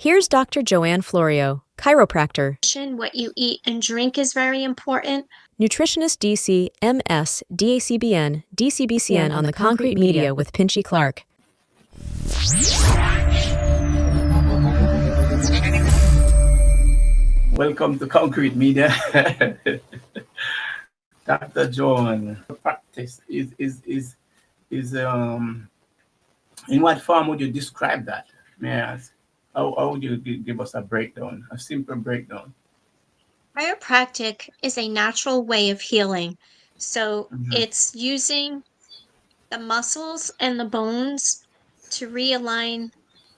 Here's Dr. Joanne Florio, chiropractor, What you eat and drink is very important. nutritionist DC, MS, DACBN, DCBCN on the concrete media with Pinchy Clarke. Welcome to Concrete Media. Dr. John, practice is in what form would you describe that? May I ask? How would you give us a breakdown, a simple breakdown? Chiropractic is a natural way of healing. So Mhm. it's using the muscles and the bones to realign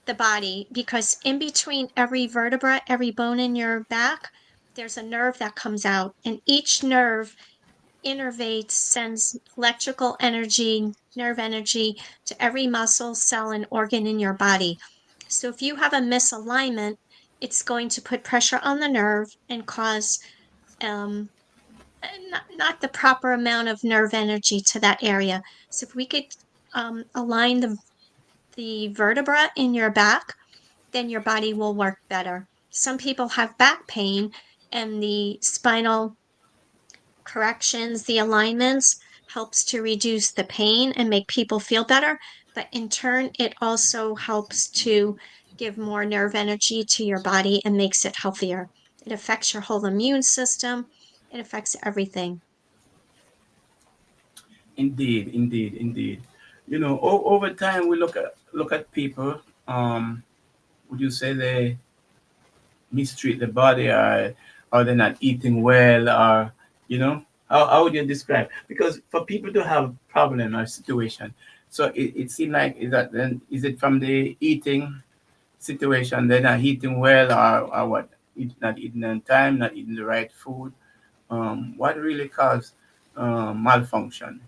the body because in between every vertebra, every bone in your back, there's a nerve that comes out, and each nerve innervates, sends electrical energy, nerve energy to every muscle, cell, and organ in your body. So if you have a misalignment, it's going to put pressure on the nerve and cause um, not the proper amount of nerve energy to that area. So if we could align the vertebra in your back, then your body will work better. Some people have back pain, and the spinal corrections, the alignments helps to reduce the pain and make people feel better. But in turn, it also helps to give more nerve energy to your body and makes it healthier. It affects your whole immune system. It affects everything. Indeed. Over time we look at people. Would you say they mistreat the body, or they're not eating well, or how would you describe? Because for people to have problem or situation, so it seems like, is it from the eating situation? They're not eating well, or what? Not eating on time, not eating the right food. What really cause malfunction?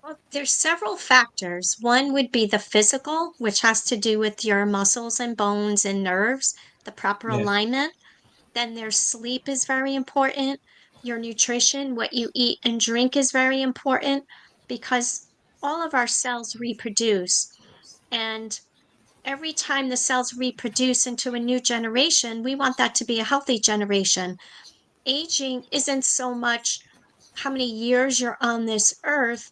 Well, there's several factors. One would be the physical, which has to do with your muscles and bones and nerves, the proper Yes. alignment. Then their sleep is very important. Your nutrition, what you eat and drink is very important because all of our cells reproduce. And every time the cells reproduce into a new generation, we want that to be a healthy generation. Aging isn't so much how many years you're on this earth,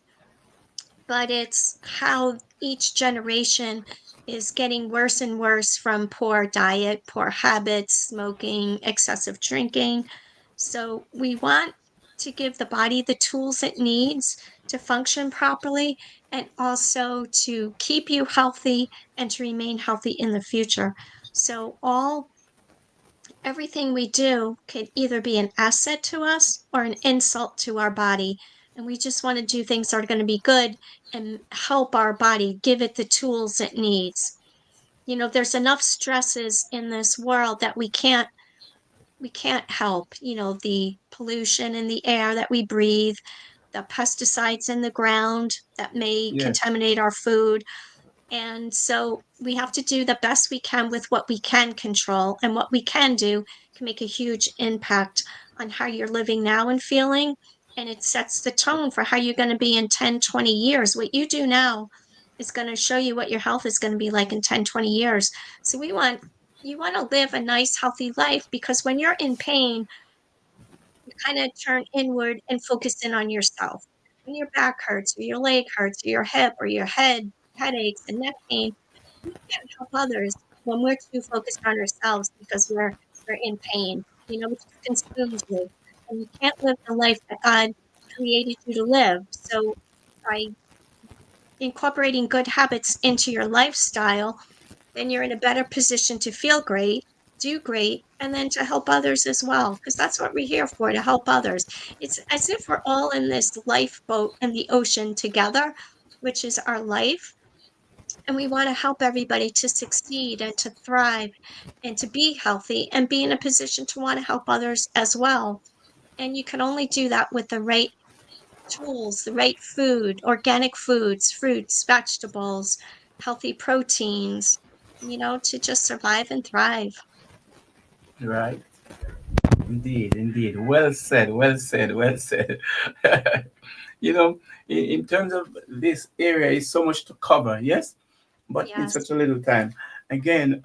but it's how each generation is getting worse and worse from poor diet, poor habits, smoking, excessive drinking. So we want to give the body the tools it needs to function properly and also to keep you healthy and to remain healthy in the future. So all everything we do could either be an asset to us or an insult to our body. And we just want to do things that are going to be good and help our body, give it the tools it needs. There's enough stresses in this world that we can't help. The pollution in the air that we breathe, the pesticides in the ground that may Yes. contaminate our food, and so we have to do the best we can with what we can control, and what we can do can make a huge impact on how you're living now and feeling. And it sets the tone for how you're going to be in 10, 20 years. What you do now is going to show you what your health is going to be like in 10, 20 years. So you want to live a nice, healthy life because when you're in pain, you kind of turn inward and focus in on yourself. When your back hurts, or your leg hurts, or your hip, or your headaches and neck pain, we can't help others when we're too focused on ourselves because we're in pain. It just consumes you, and you can't live the life that God created you to live. So by incorporating good habits into your lifestyle, then you're in a better position to feel great, do great, and then to help others as well. Because that's what we're here for, to help others. It's as if we're all in this lifeboat in the ocean together, which is our life. And we want to help everybody to succeed and to thrive and to be healthy and be in a position to want to help others as well. And you can only do that with the right tools, the right food, organic foods, fruits, vegetables, healthy proteins, to just survive and thrive. Right. Indeed. Well said. Well said. you know, in terms of this area, is so much to cover. Yes, but in Yes. such a little time. Again,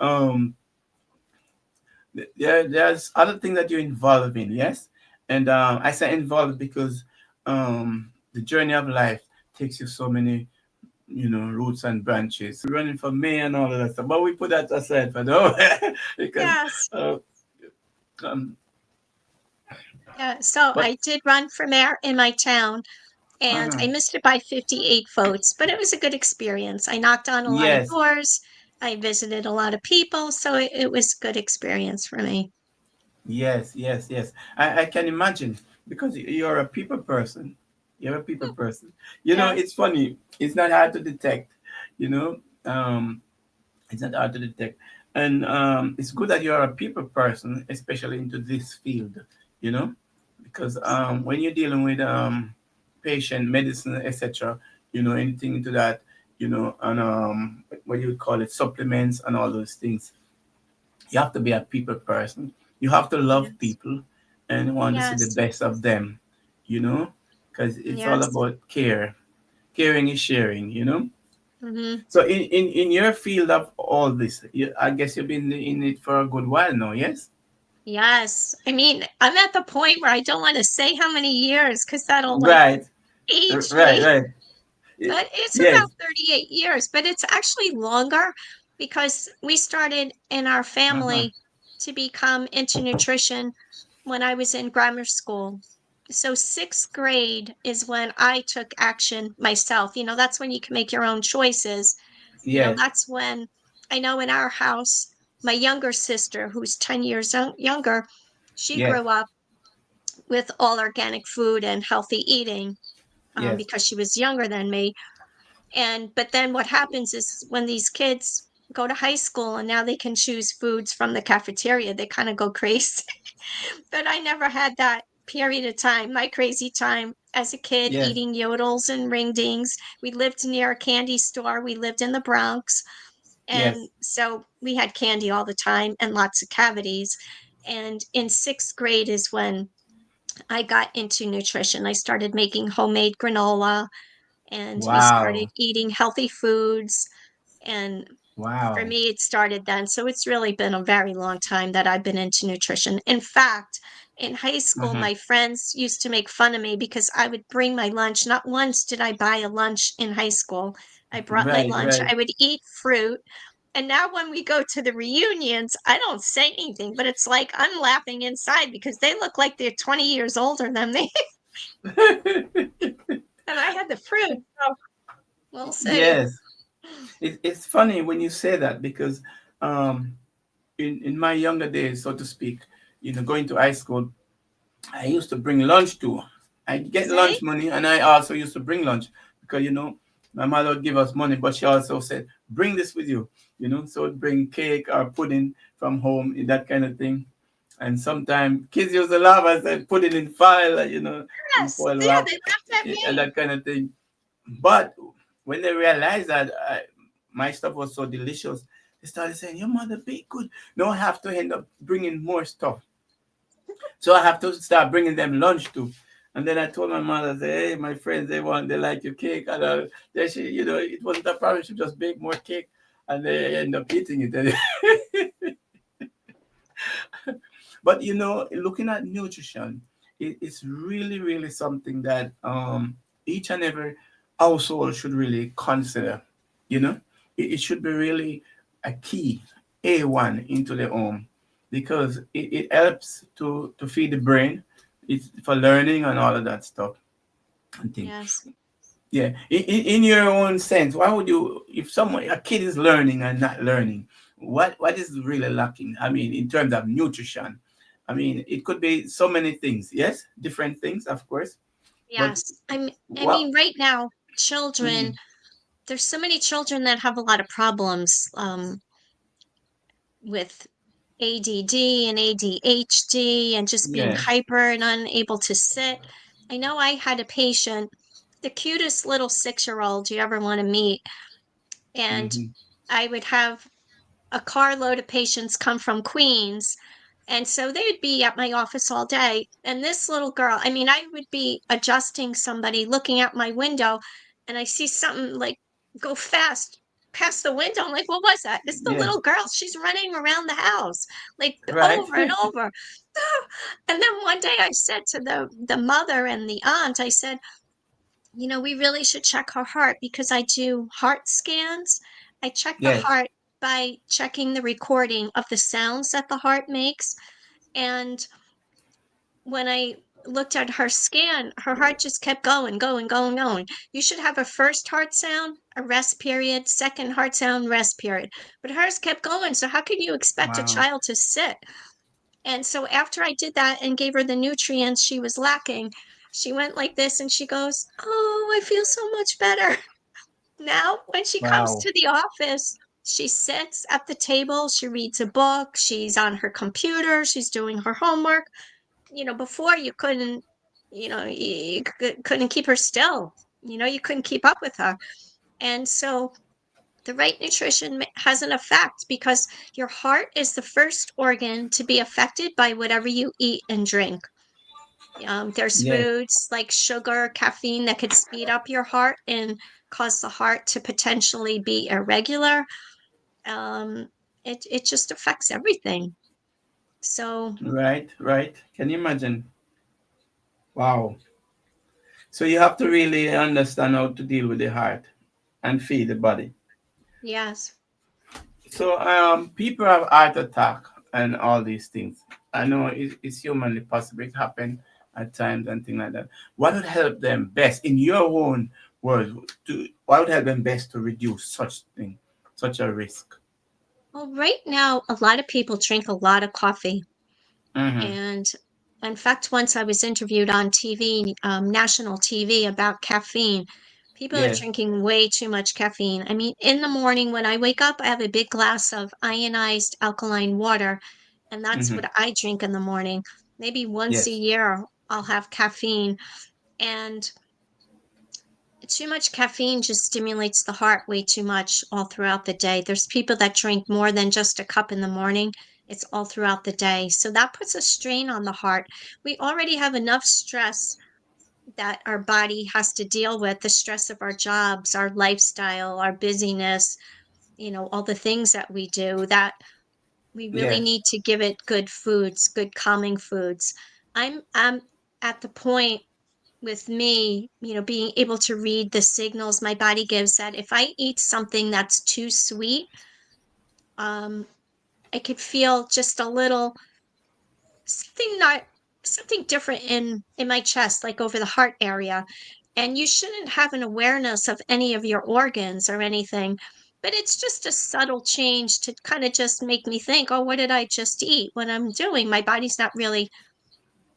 there's other things that you're involved in, yes. And I say involved because the journey of life takes you so many, roots and branches. Running for mayor and all of that stuff, but we put that aside for now because Yes. uh, um, Yeah. So but I did run for mayor in my town and uh I missed it by 58 votes, but it was a good experience. I knocked on a lot of yes, doors. I visited a lot of people, so it was a good experience for me. yes. I can imagine because you're a people person. You're a people person. Yes. It's funny. It's not hard to detect. You know, um, it's not hard to detect, and it's good that you're a people person, especially into this field. You know, because when you're dealing with patient medicine, etc., anything into that, and what you would call it, supplements and all those things, you have to be a people person. You have to love Yes. people and want to see the Yes. best of them, you know, because it's all Yes. about care. Caring is sharing. Hmm. So in your field of all this, I guess you've been in it for a good while now, yes? Yes. I mean, I'm at the point where I don't want to say how many years because that'll like Right, age right, me. right. But it's Yes. about 38 years, but it's actually longer because we started in our Uh-huh. family to become into nutrition when I was in grammar school. So, sixth grade is when I took action myself. That's when you can make your own choices. Yes, That's when I know in our house, my younger sister, who's 10 years younger, she yes, grew up with all organic food and healthy eating yes, because she was younger than me. But then what happens is when these kids go to high school and now they can choose foods from the cafeteria, they kind of go crazy. But I never had that period of time, my crazy time as a kid yes, eating yodels and ring dings. We lived near a candy store. We lived in the Bronx. And yes. so we had candy all the time and lots of cavities. And in sixth grade is when I got into nutrition. I started making homemade granola and we started Wow, eating healthy foods. And for wow. me, it started then. So it's really been a very long time that I've been into nutrition. In fact, in high school, Uh-huh. my friends used to make fun of me because I would bring my lunch. Not once did I buy a lunch in high school. I brought my Right, lunch. right. I would eat fruit. And now when we go to the reunions, I don't say anything, but it's like I'm laughing inside because they look like they're 20 years older than me. And I had the fruit. So we'll see. Yes. It's funny when you say that because um, in my younger days, so to speak, going to high school, I used to bring lunch too. I get See? lunch money, and I also used to bring lunch because my mother would give us money, but she also said, "Bring this with you." So I'd bring cake or pudding from home, that kind of thing. And sometimes kids used to laugh. I said, "Put it in file, in Yes. foil Yeah, wrap, they laughed at and me. that kind of thing." But when they realized that my stuff was so delicious, they started saying, "Your mother bake good." No, I have to end up bringing more stuff. So I have to start bringing them lunch too. And then I told my mother, say, "Hey, my friends, they like your cake." And then she, it wasn't a problem. She just bake more cake, and they end up eating it. But looking at nutrition, it's really, really something that each and every household should really consider. You know, it should be really a key A1 into the home because it helps to feed the brain. It's for learning and all of that stuff and things. Yes. Yeah, in your own sense, why would you, if someone a kid is learning and not learning, what is really lacking? I mean, in terms of nutrition, I mean, it could be so many things. Yes, different things, of course. But Yes. I what? mean, right now, children, Mhm. there's so many children that have a lot of problems with ADD and ADHD and just being Yes. hyper and unable to sit. I know I had a patient, the cutest little 6-year-old you ever want to meet, and Hmm. I would have a carload of patients come from Queens. And so they would be at my office all day. And this little girl, I mean, I would be adjusting somebody looking out my window and I see something like go fast. past the window. I'm like, what was that? It's the Yeah. little girl. She's running around the house, like Right. over and over. And then one day I said to the mother and the aunt, I said, we really should check her heart because I do heart scans. I check the Yes. heart by checking the recording of the sounds that the heart makes. And when I looked at her scan, her heart just kept going, going, going, going. You should have a first heart sound, a rest period, second heart sound, rest period. But hers kept going. So how can you expect a Wow. child to sit? And so after I did that and gave her the nutrients she was lacking, she went like this and she goes, "Oh, I feel so much better." Now, when she comes Wow. to the office, she sits at the table, she reads a book, she's on her computer, she's doing her homework. Before you couldn't, you couldn't keep her still. You couldn't keep up with her. And so the right nutrition has an effect because your heart is the first organ to be affected by whatever you eat and drink. There's Yes. foods like sugar, caffeine that could speed up your heart and cause the heart to potentially be irregular. Um, it just affects everything. So Right. Right. Can you imagine? Wow. So you have to really understand how to deal with the heart and feed the body. yes. So people have heart attack and all these things. I know it's humanly possible. It happen at times and things like that. What would help them best in your own words? What would help them best to reduce such thing, such a risk? Well, right now, a lot of people drink a lot of coffee. Mm-hmm. And in fact, once I was interviewed on TV, national TV, about caffeine. People are Yes. drinking way too much caffeine. I mean, in the morning when I wake up, I have a big glass of ionized alkaline water, and that's Mm-hmm. what I drink in the morning. Maybe once a Yes. year, I'll have caffeine. And too much caffeine just stimulates the heart way too much all throughout the day. There's people that drink more than just a cup in the morning. It's all throughout the day. So that puts a strain on the heart. We already have enough stress that our body has to deal with, the stress of our jobs, our lifestyle, our busyness, all the things that we do, that we really Yes. need to give it good foods, good calming foods. I'm at the point with me, being able to read the signals my body gives, that if I eat something that's too sweet, um, I could feel just a little something not something different in my chest, like over the heart area. And you shouldn't have an awareness of any of your organs or anything, but it's just a subtle change to kind of just make me think, oh, what did I just eat? What I'm doing, my body's not really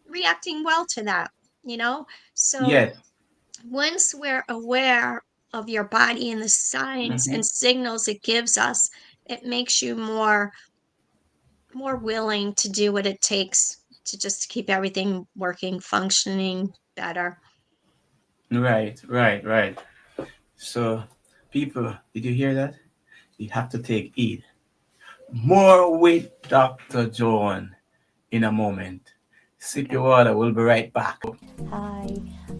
reacting well to that, you know? So Yes. once we're aware of your body and the signs Mm-hmm. and signals it gives us, it makes you more willing to do what it takes to just keep everything working, functioning better. Right. Right. Right. So, people, did you hear that? You have to take heed. More with Dr. John in a moment. Sip Okay. your water. We'll be right back. Hi,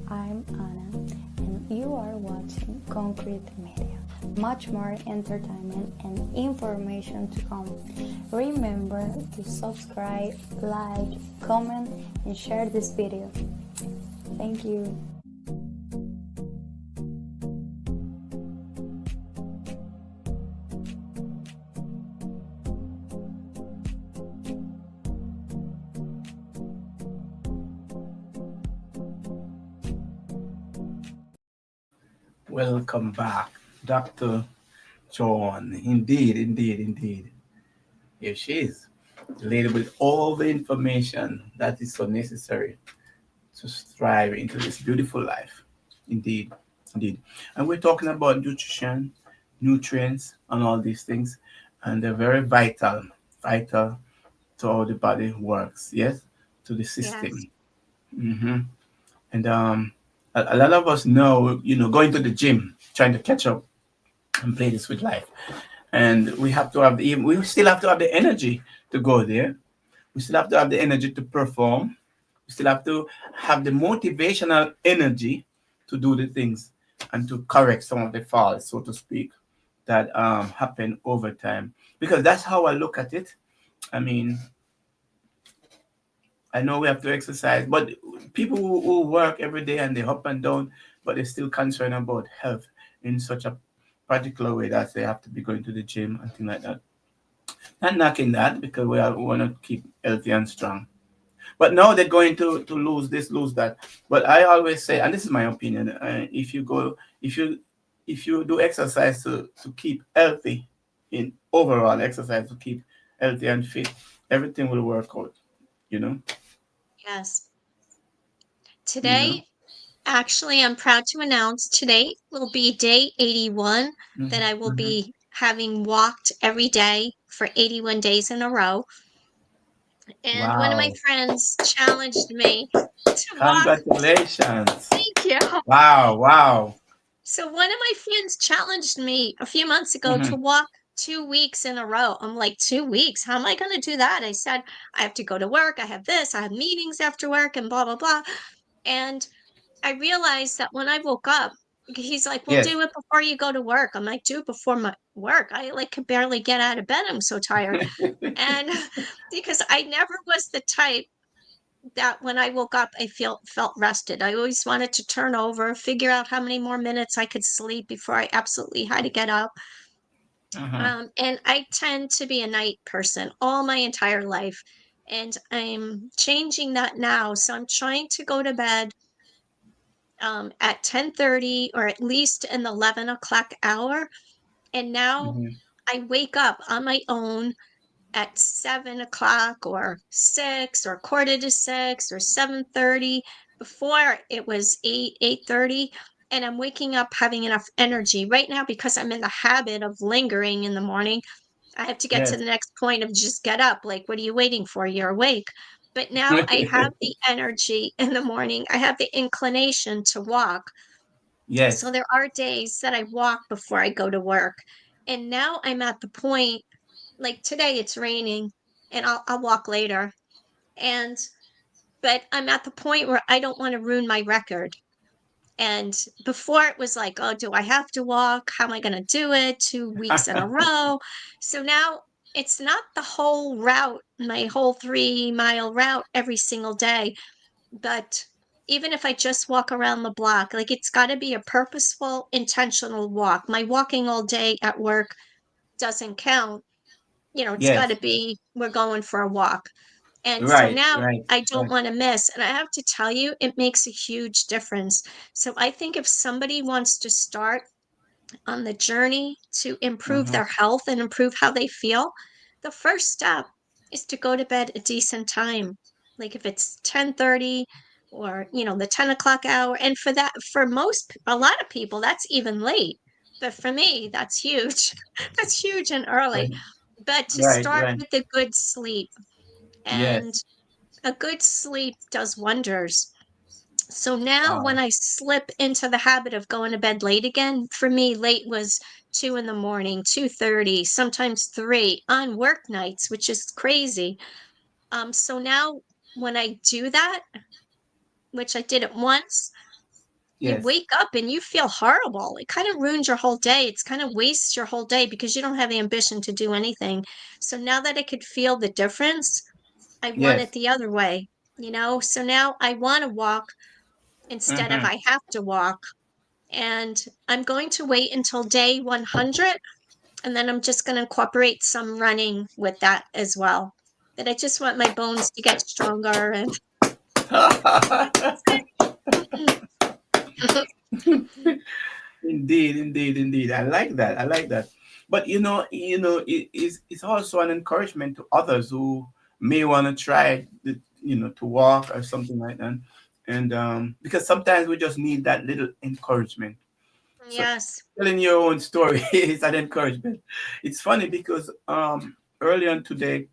I'm Anna, and you are watching Concrete Media. Much more entertainment and information to come. Remember to subscribe, like, comment, and share this video. Thank you. Welcome back, Dr. John. Indeed, indeed, indeed. Here she is, the lady with all the information that is so necessary to strive into this beautiful life. Indeed, indeed. And we're talking about nutrition, nutrients, and all these things, and they're very vital to how the body works. Yes, to the Yes. system. Hmm. And a lot of us know, going to the gym, trying to catch up and play this with life, and we still have to have the energy to go there. We still have to have the energy to perform. We still have to have the motivational energy to do the things and to correct some of the faults, so to speak. that happen over time, because that's how I look at it. I mean, I know we have to exercise, but people who work every day and they're up and down, but they're still concerned about health in such a particular way that they have to be going to the gym and things like that. Not knocking that, because we want to keep healthy and strong. But now they're going to lose this, lose that. But I always say, and this is my opinion, if you do exercise to keep healthy, in overall exercise to keep healthy and fit, everything will work out. You know, Yes. you know. Today, actually, I'm proud to announce today will be day 81 that I will Mm-hmm. be having walked every day for 81 days in a row. And one of my Wow! friends challenged me to walk. Congratulations! Thank you. Wow! Wow! So one of my friends challenged me a few months ago Mm-hmm. to walk 2 weeks in a row. I'm like, 2 weeks? How am I going to do that? I said, I have to go to work. I have this. I have meetings after work and blah, blah, blah. And I realized that when I woke up, he's like, "Well, Yes. do it before you go to work." I'm like, "Do it before my work." I like could barely get out of bed. I'm so tired. And because I never was the type that when I woke up, I felt rested. I always wanted to turn over, figure out how many more minutes I could sleep before I absolutely had to get up. Uh-huh. And I tend to be a night person all my entire life. And I'm changing that now. So I'm trying to go to bed at 10:30 or at least in the 11 o'clock hour. And now Mm-hmm. I wake up on my own at 7 o'clock or 6 or quarter to 6 or 7:30. Before it was 8:30. And I'm waking up having enough energy right now because I'm in the habit of lingering in the morning. I have to get to Yes. the next point of just get up. Like, what are you waiting for? You're awake. But now I have the energy in the morning. I have the inclination to walk. So Yes. there are days that I walk before I go to work. And now I'm at the point, like today it's raining and I'll walk later. And but I'm at the point where I don't want to ruin my record. And before it was like, oh, do I have to walk? How am I going to do it? 2 weeks in a row. So now it's not the whole route, my whole 3 mile route every single day. But even if I just walk around the block, like it's got to be a purposeful, intentional walk. My walking all day at work doesn't count. It's got to Yes. be we're going for a walk. And so Right. now Right. I don't Right. want to miss. And I have to tell you, it makes a huge difference. So I think if somebody wants to start on the journey to improve Uh-huh. their health and improve how they feel, the first step is to go to bed a decent time. Like if it's 10:30 or, the 10 o'clock hour. And for a lot of people, that's even late. But for me, that's huge. That's huge and early. Right. But to Right. start Right. with a good sleep, and Yes. a good sleep does wonders. So now when Wow. I slip into the habit of going to bed late again, for me, late was 2 in the morning, 2:30, sometimes 3 on work nights, which is crazy. So now when I do that, which I did it once, you Yes. wake up and you feel horrible. It kind of ruins your whole day. It's kind of wastes your whole day because you don't have the ambition to do anything. So now that I could feel the difference, I want it Yes. the other way, So now I want to walk instead of Mm-hmm. I have to walk. And I'm going to wait until day 100, and then I'm just going to incorporate some running with that as well. But I just want my bones to get stronger and Indeed, indeed, indeed. I like that. I like that. But it's also an encouragement to others who may want to try, to walk or something like that. And because sometimes we just need that little encouragement. So yes. telling your own story is an encouragement. It's funny because early on today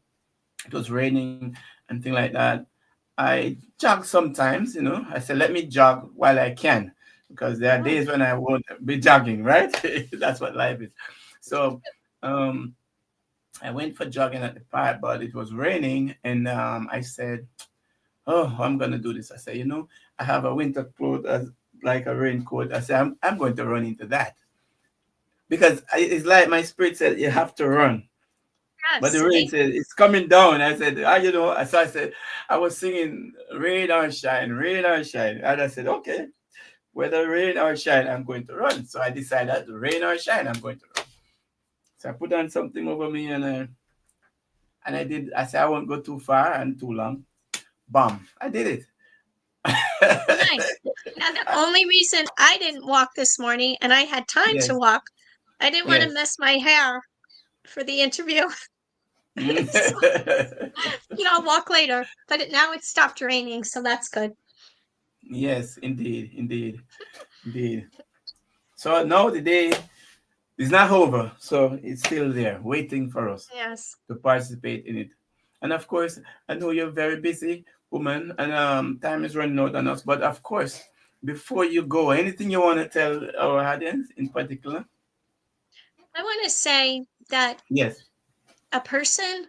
it was raining and things like that. I jog sometimes, I said, let me jog while I can, because there are Mm, days when I won't be jogging, right? That's what life is. So um, I went for jogging at the park, but it was raining. And I said, oh, I'm going to do this. I said, I have a winter coat as like a raincoat. I said, I'm going to run into that. because it's like my spirit said you have to run. But Yes, the rain see? said it's coming down. I said, so I said, I was singing rain or shine. And I said, okay, whether rain or shine, I'm going to run. So I decided to rain or shine, I'm going to run. So I put on something over me and I did. I said, I won't go too far and too long. Bam, I did it. Nice. Now, the only reason I didn't walk this morning and I had time to Yes, walk, I didn't want to yes. mess my hair for the interview. Mm. So, I'll walk later, but now it's stopped raining, so that's good. Yes, indeed, indeed, indeed. So now the day is not over, so it's still there, waiting for us Yes. to participate in it. And of course, I know you're very busy, woman, and time is running out on us. But of course, before you go, anything you want to tell our audience in particular? I want to say that Yes, a person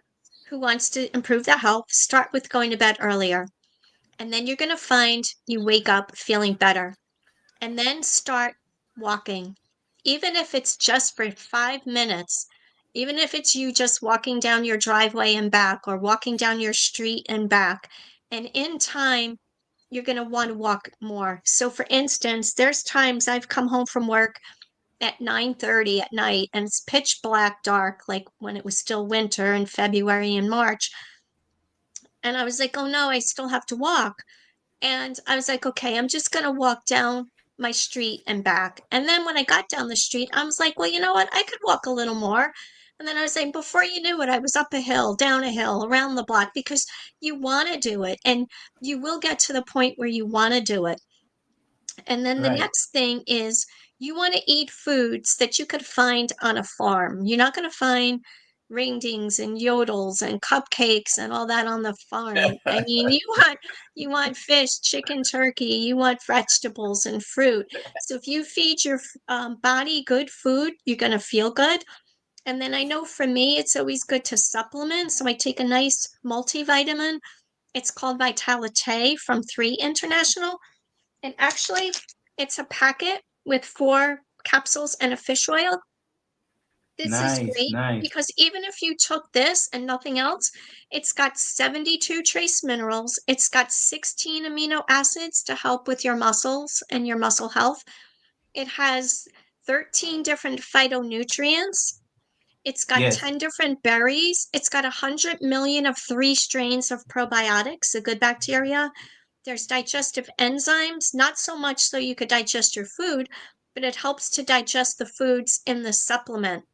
who wants to improve their health, start with going to bed earlier. And then you're going to find you wake up feeling better. And then start walking. Even if it's just for 5 minutes, even if it's you just walking down your driveway and back, or walking down your street and back. And in time, you're going to want to walk more. So, for instance, there's times I've come home from work at 9:30 at night and it's pitch black dark, like when it was still winter in February and March. And I was like, oh no, I still have to walk. And I was like, okay, I'm just going to walk down my street and back. And then when I got down the street, I was like, well, you know what? I could walk a little more. And then I was like, before you knew it, I was up a hill, down a hill, around the block, because you want to do it. And you will get to the point where you want to do it. And then the right. next thing is you want to eat foods that you could find on a farm. You're not going to find ringdings and yodels and cupcakes and all that on the farm. I mean, you want fish, chicken, turkey, you want vegetables and fruit. So if you feed your body good food, you're going to feel good. And then I know for me, it's always good to supplement. So I take a nice multivitamin. It's called Vitalite from 3 International, and actually, it's a packet with 4 capsules and a fish oil. This is Nice, great nice. because even if you took this and nothing else, it's got 72 trace minerals. It's got 16 amino acids to help with your muscles and your muscle health. It has 13 different phytonutrients. It's got Yes, 10 different berries. It's got 100 million of 3 strains of probiotics, the good bacteria. There's digestive enzymes, not so much so you could digest your food, but it helps to digest the foods in the supplement.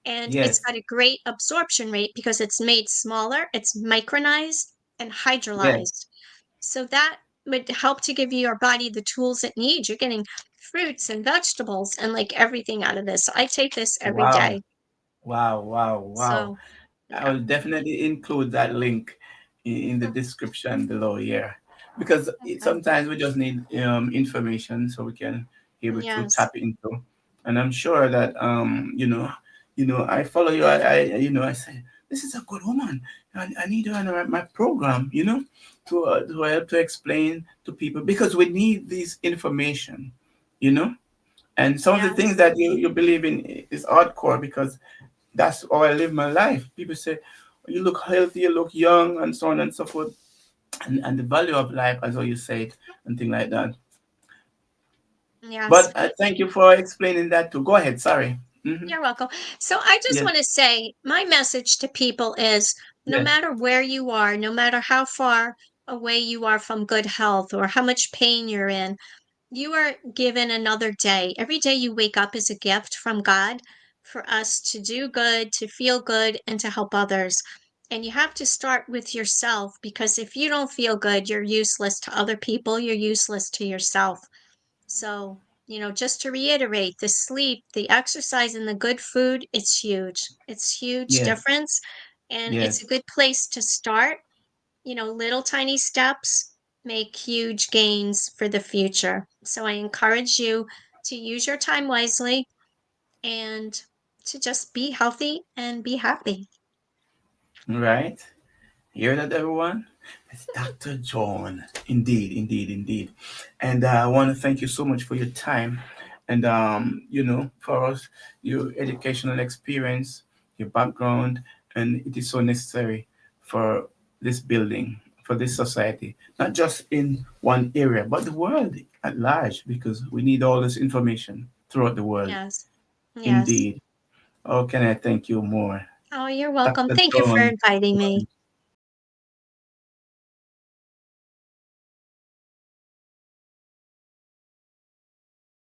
And it's yes, got a great absorption rate because it's made smaller, it's micronized and yes. hydrolyzed. So that would help to give your body the tools it needs. You're getting fruits and vegetables and like everything out of this. So I take this every Wow, day. wow, wow, wow. So, I yeah. will definitely include that link in the Mm, description below here because okay. sometimes we just need information so we can be able to Yes. tap into. And I'm sure that I follow you. I say this is a good woman. I need her on my program. To help to explain to people because we need this information. You know, and some of the things Yes. that you believe in is hardcore because that's how I live my life. People say, you look healthy, you look young, and so on and so forth. And the value of life, as how you say it, and things like that. Yes. But thank you for explaining that too. Go ahead, sorry. You're welcome. So I just Yes, want to say my message to people is no yes, matter where you are, no matter how far away you are from good health or how much pain you're in, you are given another day. Every day you wake up is a gift from God for us to do good, to feel good, and to help others. And you have to start with yourself because if you don't feel good, you're useless to other people, you're useless to yourself. So, just to reiterate, the sleep, the exercise, and the good food, it's huge. It's huge yes, difference. And it's yes. a good place to start. Little tiny steps make huge gains for the future. So I encourage you to use your time wisely and to just be healthy and be happy. Right. Hear that, everyone? It's Dr. John. Indeed, indeed, indeed. And I want to thank you so much for your time. And for us, your educational experience, your background, and it is so necessary for this building, for this society, not just in one area, but the world at large, because we need all this information throughout the world. Yes. Yes. Indeed. Oh, can I thank you more? Oh, you're welcome. Dr. Thank you for Joan. inviting me.